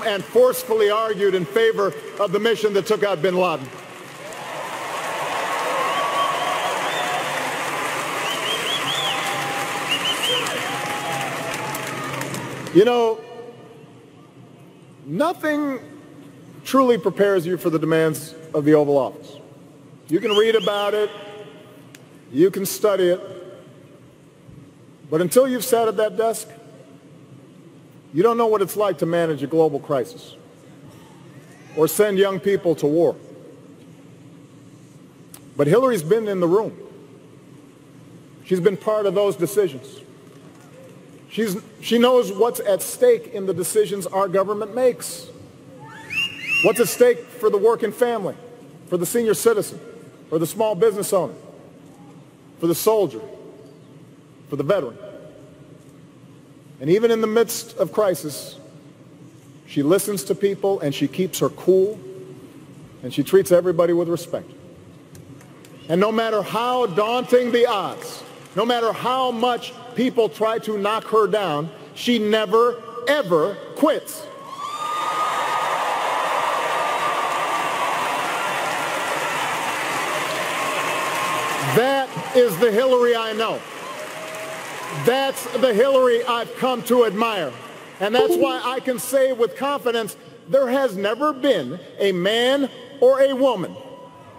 and forcefully argued in favor of the mission that took out bin Laden. You know, nothing truly prepares you for the demands of the Oval Office. You can read about it, you can study it, but until you've sat at that desk, you don't know what it's like to manage a global crisis or send young people to war. But Hillary's been in the room. She's been part of those decisions. She knows what's at stake in the decisions our government makes. What's at stake for the working family, for the senior citizen, for the small business owner, for the soldier, for the veteran. And even in the midst of crisis, she listens to people and she keeps her cool and she treats everybody with respect. And no matter how daunting the odds, no matter how much people try to knock her down, she never, ever quits. That is the Hillary I know. That's the Hillary I've come to admire. And that's why I can say with confidence, there has never been a man or a woman,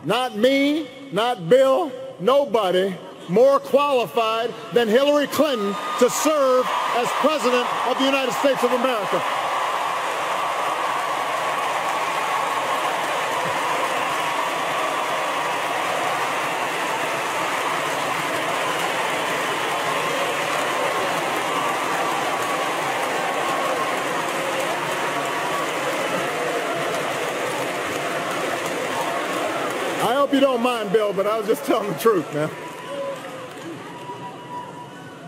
not me, not Bill, nobody, more qualified than Hillary Clinton to serve as President of the United States of America. I hope you don't mind, Bill, but I was just telling the truth, man.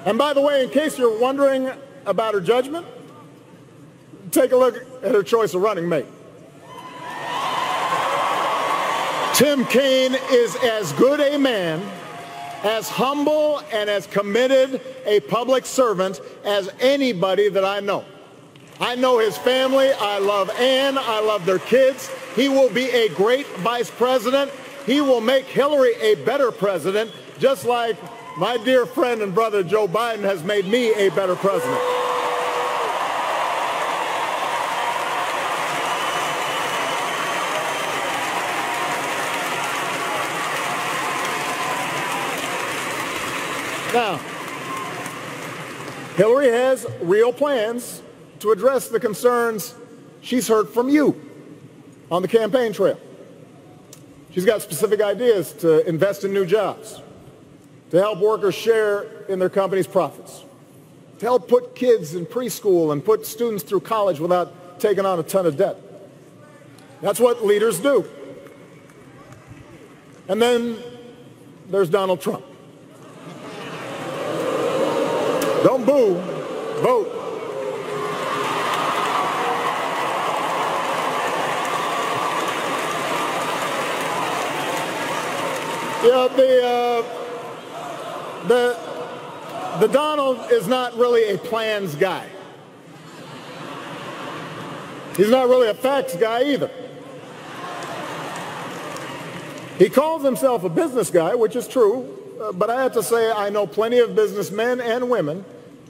And by the way, in case you're wondering about her judgment, take a look at her choice of running mate. Tim Kaine is as good a man, as humble and as committed a public servant as anybody that I know. I know his family. I love Ann. I love their kids. He will be a great vice president. He will make Hillary a better president, just like my dear friend and brother Joe Biden has made me a better president. Now, Hillary has real plans to address the concerns she's heard from you on the campaign trail. She's got specific ideas to invest in new jobs, to help workers share in their company's profits, to help put kids in preschool and put students through college without taking on a ton of debt. That's what leaders do. And then there's Donald Trump. Don't boo, vote. Yeah, the Donald is not really a plans guy. He's not really a facts guy either. He calls himself a business guy, which is true, but I have to say I know plenty of businessmen and women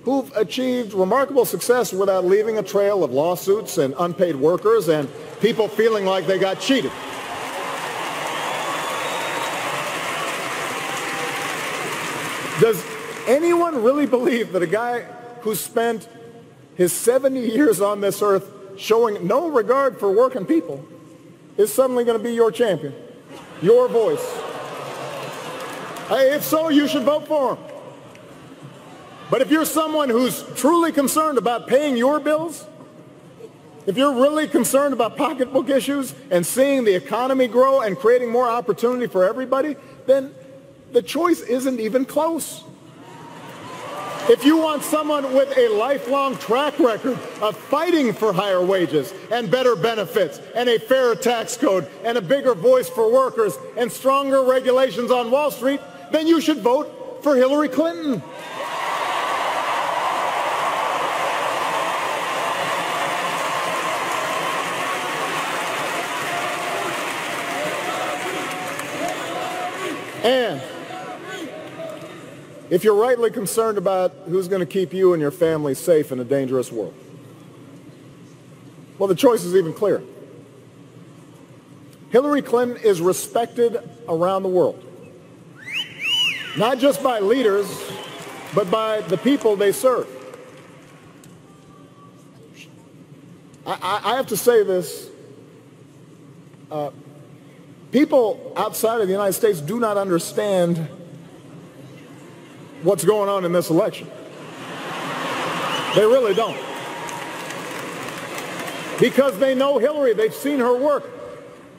who've achieved remarkable success without leaving a trail of lawsuits and unpaid workers and people feeling like they got cheated. Does anyone really believe that a guy who spent his 70 years on this earth showing no regard for working people is suddenly going to be your champion, your voice? If so, you should vote for him. But if you're someone who's truly concerned about paying your bills, if you're really concerned about pocketbook issues and seeing the economy grow and creating more opportunity for everybody, then the choice isn't even close. If you want someone with a lifelong track record of fighting for higher wages and better benefits and a fairer tax code and a bigger voice for workers and stronger regulations on Wall Street, then you should vote for Hillary Clinton. And if you're rightly concerned about who's going to keep you and your family safe in a dangerous world, well, the choice is even clearer. Hillary Clinton is respected around the world, not just by leaders, but by the people they serve. I have to say this. People outside of the United States do not understand what's going on in this election. They really don't. Because they know Hillary. They've seen her work.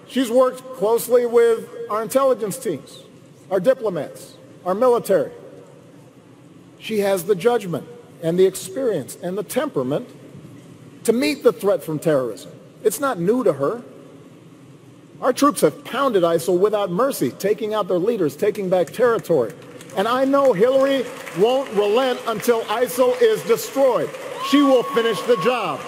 She's worked closely with our intelligence teams, our diplomats, our military. She has the judgment and the experience and the temperament to meet the threat from terrorism. It's not new to her. Our troops have pounded ISIL without mercy, taking out their leaders, taking back territory. And I know Hillary won't relent until ISIL is destroyed. She will finish the job.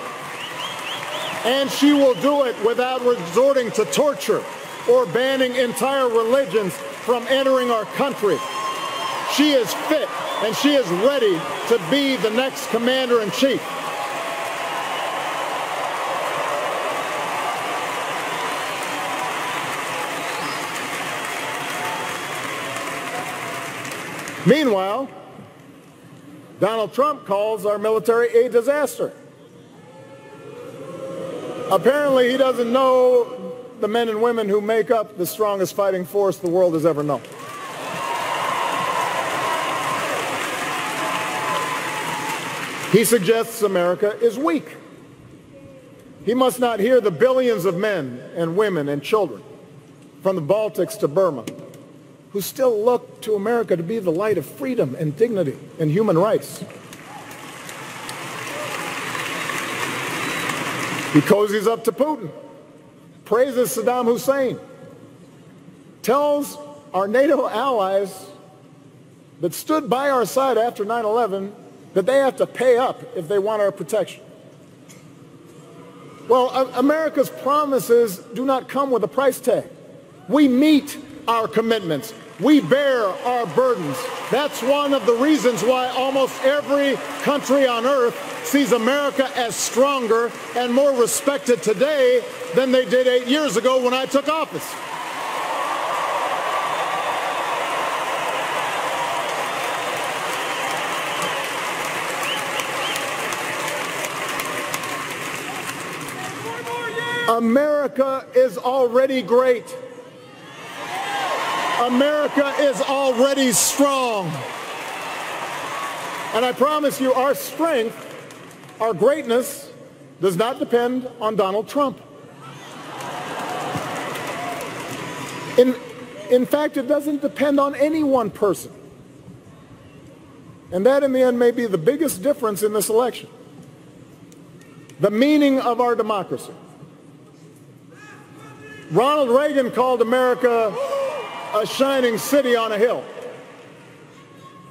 And she will do it without resorting to torture or banning entire religions from entering our country. She is fit and she is ready to be the next commander-in-chief. Meanwhile, Donald Trump calls our military a disaster. Apparently, he doesn't know the men and women who make up the strongest fighting force the world has ever known. He suggests America is weak. He must not hear the billions of men and women and children from the Baltics to Burma who still look to America to be the light of freedom and dignity and human rights. He cozies up to Putin, praises Saddam Hussein, tells our NATO allies that stood by our side after 9/11 that they have to pay up if they want our protection. Well, America's promises do not come with a price tag. We meet our commitments. We bear our burdens. That's one of the reasons why almost every country on earth sees America as stronger and more respected today than they did 8 years ago when I took office. America is already great. America is already strong. And I promise you, our strength, our greatness, does not depend on Donald Trump. In fact, it doesn't depend on any one person. And that, in the end, may be the biggest difference in this election. The meaning of our democracy. Ronald Reagan called America a shining city on a hill.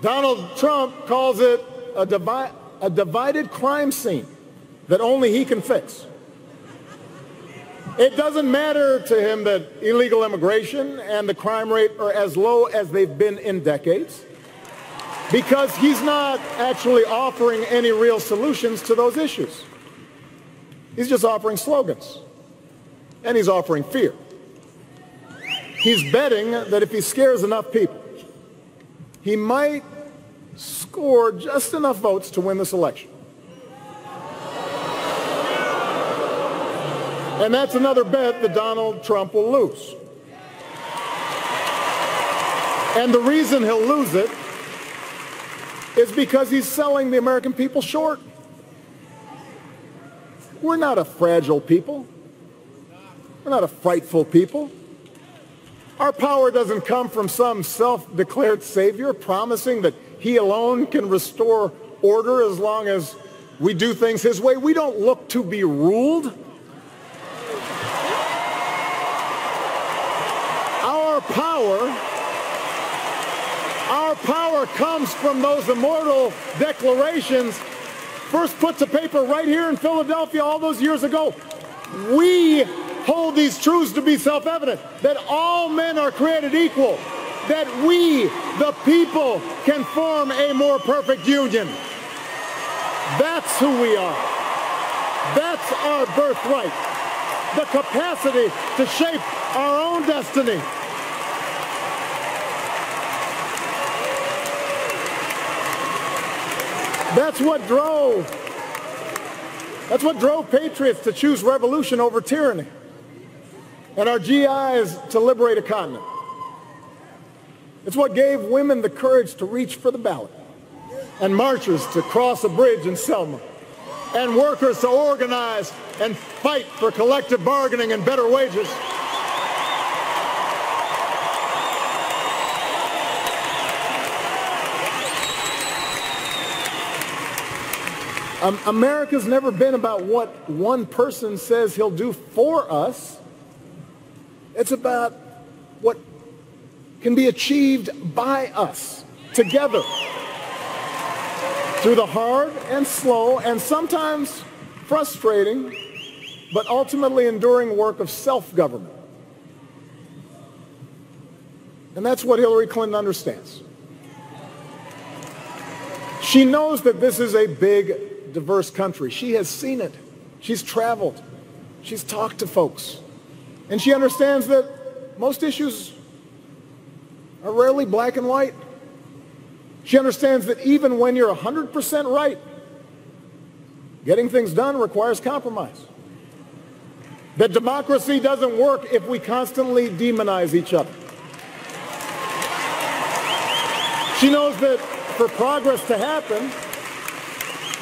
Donald Trump calls it a divided crime scene that only he can fix. It doesn't matter to him that illegal immigration and the crime rate are as low as they've been in decades, because he's not actually offering any real solutions to those issues. He's just offering slogans, and he's offering fear. He's betting that if he scares enough people, he might score just enough votes to win this election. And that's another bet that Donald Trump will lose. And the reason he'll lose it is because he's selling the American people short. We're not a fragile people. We're not a frightful people. Our power doesn't come from some self-declared savior promising that he alone can restore order as long as we do things his way. We don't look to be ruled. Our power comes from those immortal declarations first put to paper right here in Philadelphia all those years ago. We hold these truths to be self-evident, that all men are created equal, that we, the people, can form a more perfect union. That's who we are. That's our birthright. The capacity to shape our own destiny. That's what drove patriots to choose revolution over tyranny, and our GIs to liberate a continent. It's what gave women the courage to reach for the ballot, and marchers to cross a bridge in Selma, and workers to organize and fight for collective bargaining and better wages. America's never been about what one person says he'll do for us. It's about what can be achieved by us together through the hard and slow and sometimes frustrating, but ultimately enduring work of self-government. And that's what Hillary Clinton understands. She knows that this is a big, diverse country. She has seen it. She's traveled. She's talked to folks. And she understands that most issues are rarely black and white. She understands that even when you're 100% right, getting things done requires compromise. That democracy doesn't work if we constantly demonize each other. She knows that for progress to happen,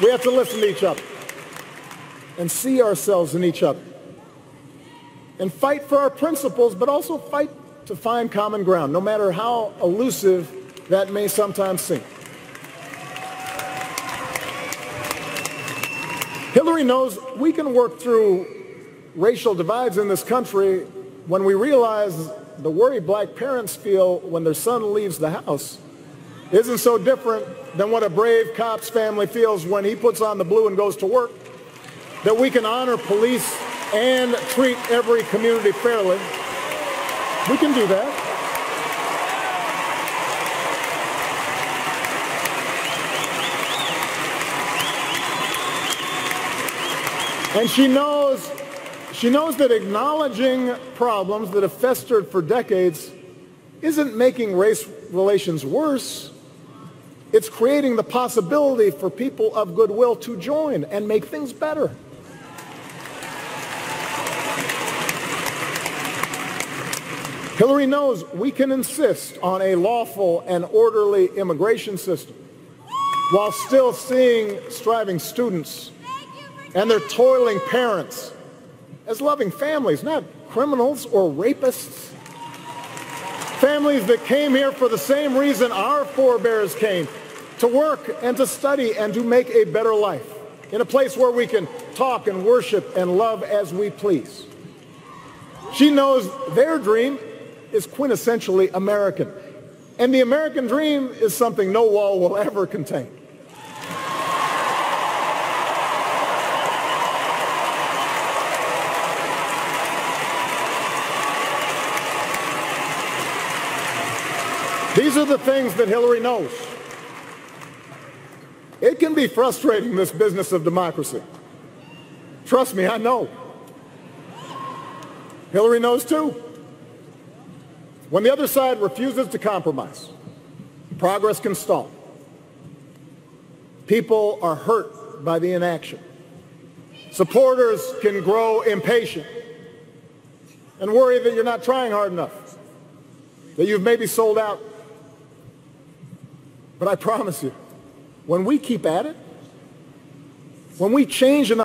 we have to listen to each other and see ourselves in each other and fight for our principles, but also fight to find common ground, no matter how elusive that may sometimes seem. Hillary knows we can work through racial divides in this country when we realize the worry black parents feel when their son leaves the house isn't so different than what a brave cop's family feels when he puts on the blue and goes to work. That we can honor police and treat every community fairly. We can do that. And she knows that acknowledging problems that have festered for decades isn't making race relations worse. It's creating the possibility for people of goodwill to join and make things better. Hillary knows we can insist on a lawful and orderly immigration system while still seeing striving students and their toiling parents as loving families, not criminals or rapists. Families that came here for the same reason our forebears came, to work and to study and to make a better life in a place where we can talk and worship and love as we please. She knows their dream is quintessentially American, and the American dream is something no wall will ever contain. These are the things that Hillary knows. It can be frustrating, this business of democracy. Trust me, I know. Hillary knows too. When the other side refuses to compromise, progress can stall. People are hurt by the inaction. Supporters can grow impatient and worry that you're not trying hard enough, that you've maybe sold out. But I promise you, when we keep at it, when we change enough